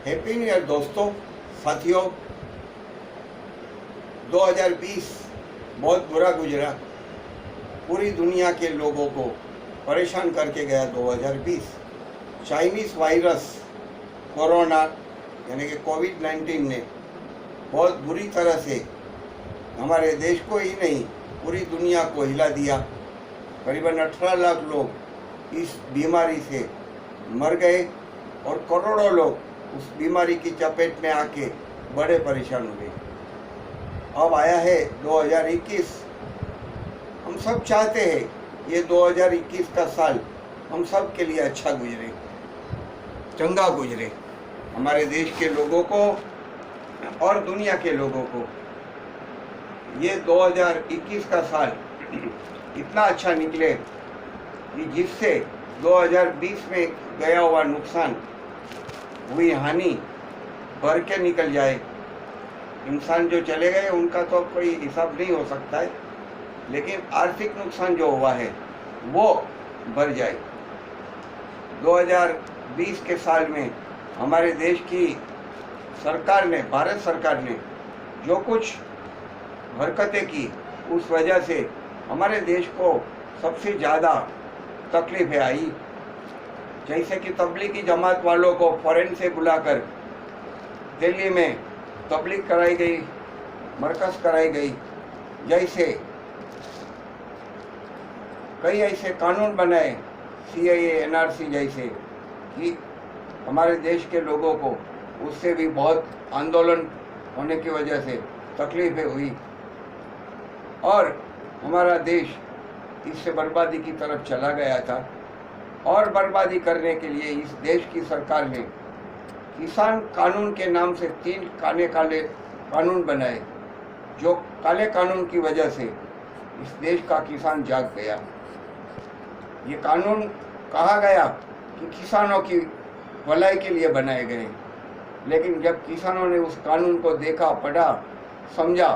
Happy new year दोस्तों, साथियों। 2020 बहुत बुरा गुजरा। पूरी दुनिया के लोगों को परेशान करके गया 2020। चाइनीज़ वायरस कोरोना यानी कि कोविड-19 ने बहुत बुरी तरह से हमारे देश को ही नहीं पूरी दुनिया को हिला दिया। करीबन 18 लाख लोग इस बीमारी से मर गए और करोड़ों लोग उस बीमारी की चपेट में आके बड़े परेशान हुए। अब आया है 2021। हम सब चाहते हैं ये 2021 का साल हम सब के लिए अच्छा गुजरे, चंगा गुजरे, हमारे देश के लोगों को और दुनिया के लोगों को। ये 2021 का साल इतना अच्छा निकले कि जिससे 2020 में गया हुआ नुकसान, हुई हानि भर के निकल जाए। इंसान जो चले गए उनका तो कोई हिसाब नहीं हो सकता है, लेकिन आर्थिक नुकसान जो हुआ है वो भर जाए। 2020 के साल में हमारे देश की सरकार ने, भारत सरकार ने जो कुछ हरकतें की, उस वजह से हमारे देश को सबसे ज़्यादा तकलीफें आई। जैसे कि तबलीगी जमात वालों को फॉरेन से बुलाकर दिल्ली में तबलीग कराई गई, मरकज़ कराई गई। जैसे कई ऐसे कानून बनाए, CAA, NRC जैसे, कि हमारे देश के लोगों को उससे भी बहुत आंदोलन होने की वजह से तकलीफें हुई और हमारा देश इससे बर्बादी की तरफ चला गया था। और बर्बादी करने के लिए इस देश की सरकार ने किसान कानून के नाम से 3 काले कानून बनाए, जो काले कानून की वजह से इस देश का किसान जाग गया। ये कानून कहा गया कि किसानों की भलाई के लिए बनाए गए, लेकिन जब किसानों ने उस कानून को देखा, पढ़ा, समझा,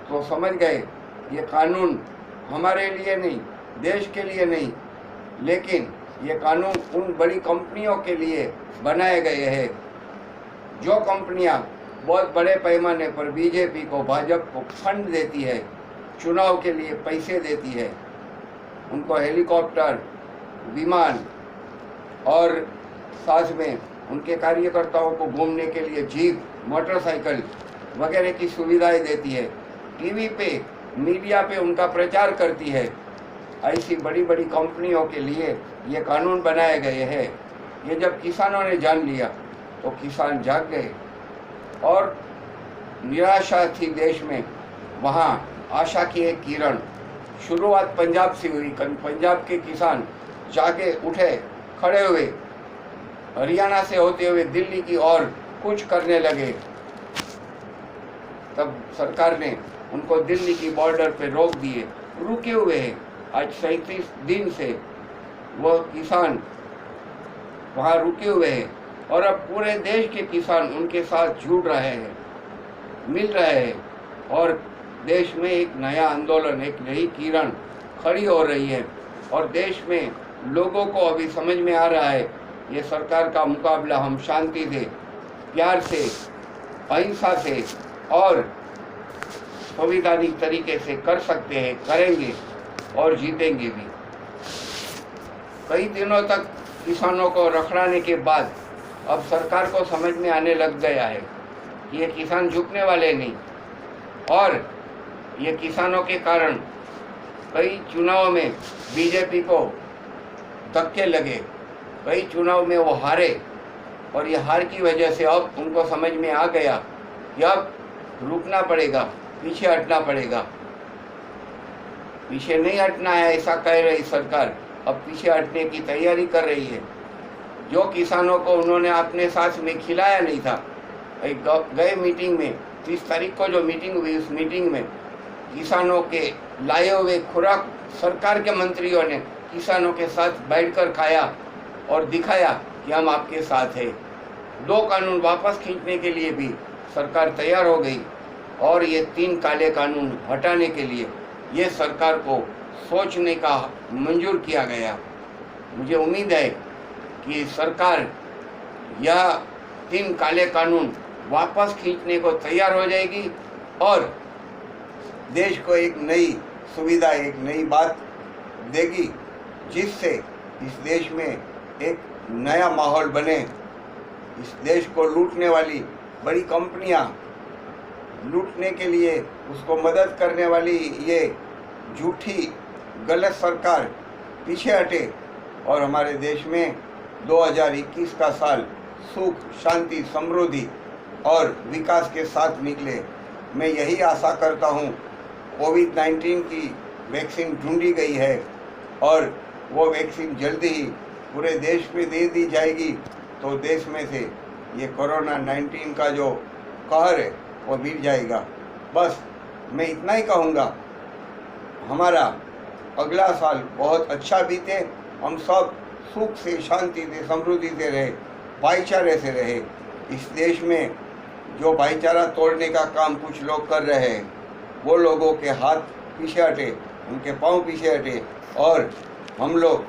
तो समझ गए ये कानून हमारे लिए नहीं, देश के लिए नहीं, लेकिन ये कानून उन बड़ी कंपनियों के लिए बनाए गए हैं जो कंपनियां बहुत बड़े पैमाने पर बीजेपी को, भाजपा को फंड देती है, चुनाव के लिए पैसे देती है, उनको हेलीकॉप्टर, विमान और साथ में उनके कार्यकर्ताओं को घूमने के लिए जीप, मोटरसाइकिल वगैरह की सुविधाएं देती है, टीवी पे, मीडिया पे उनका प्रचार करती है। ऐसी बड़ी बड़ी कंपनियों के लिए ये कानून बनाए गए हैं। ये जब किसानों ने जान लिया तो किसान जाग गए और निराशा थी देश में, वहाँ आशा की एक किरण। शुरुआत पंजाब से हुई। पंजाब के किसान जागे उठे, खड़े हुए, हरियाणा से होते हुए दिल्ली की ओर कुछ करने लगे। तब सरकार ने उनको दिल्ली की बॉर्डर पे रोक दिए, रुके हुए हैं। आज 37 दिन से वो किसान वहाँ रुके हुए हैं और अब पूरे देश के किसान उनके साथ जुड़ रहे हैं, मिल रहे हैं और देश में एक नया आंदोलन, एक नई किरण खड़ी हो रही है। और देश में लोगों को अभी समझ में आ रहा है ये सरकार का मुकाबला हम शांति से, प्यार से, अहिंसा से और संवैधानिक तरीके से कर सकते हैं, करेंगे और जीतेंगे भी। कई दिनों तक किसानों को रखड़ाने के बाद अब सरकार को समझ में आने लग गया है कि ये किसान झुकने वाले नहीं, और ये किसानों के कारण कई चुनाव में बीजेपी को धक्के लगे, कई चुनाव में वो हारे, और ये हार की वजह से अब उनको समझ में आ गया कि अब रुकना पड़ेगा, पीछे हटना पड़ेगा। पीछे नहीं हटना है ऐसा कह रही सरकार, अब पीछे हटने की तैयारी कर रही है। जो किसानों को उन्होंने अपने साथ में खिलाया नहीं था, गए मीटिंग में 30 तारीख को जो मीटिंग हुई, उस मीटिंग में किसानों के लाए हुए खुराक सरकार के मंत्रियों ने किसानों के साथ बैठकर खाया और दिखाया कि हम आपके साथ हैं। 2 कानून वापस खींचने के लिए भी सरकार तैयार हो गई और ये 3 काले कानून हटाने के लिए ये सरकार को सोचने का मंजूर किया गया। मुझे उम्मीद है कि सरकार यह 3 काले कानून वापस खींचने को तैयार हो जाएगी और देश को एक नई सुविधा, एक नई बात देगी, जिससे इस देश में एक नया माहौल बने। इस देश को लूटने वाली बड़ी कंपनियां, लूटने के लिए उसको मदद करने वाली ये झूठी गलत सरकार पीछे हटे और हमारे देश में 2021 का साल सुख, शांति, समृद्धि और विकास के साथ निकले। मैं यही आशा करता हूँ। कोविड-19 की वैक्सीन ढूंढी गई है और वो वैक्सीन जल्दी ही पूरे देश में दे दी जाएगी, तो देश में से ये कोरोना 19 का जो कहर है वो मिट जाएगा। बस मैं इतना ही कहूँगा, हमारा अगला साल बहुत अच्छा बीते, हम सब सुख से, शांति से, समृद्धि से रहे, भाईचारे से रहे। इस देश में जो भाईचारा तोड़ने का काम कुछ लोग कर रहे हैं, वो लोगों के हाथ पीछे हटे, उनके पांव पीछे हटे और हम लोग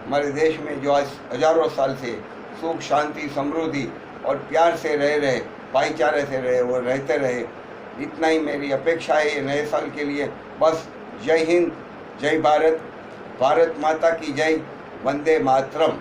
हमारे देश में जो आज हजारों साल से सुख, शांति, समृद्धि और प्यार से रहे, भाईचारे से रहे, वो रहते रहे। इतना ही मेरी अपेक्षा है ये नए साल के लिए। बस जय हिंद, जय भारत, भारत माता की जय, वंदे मातरम।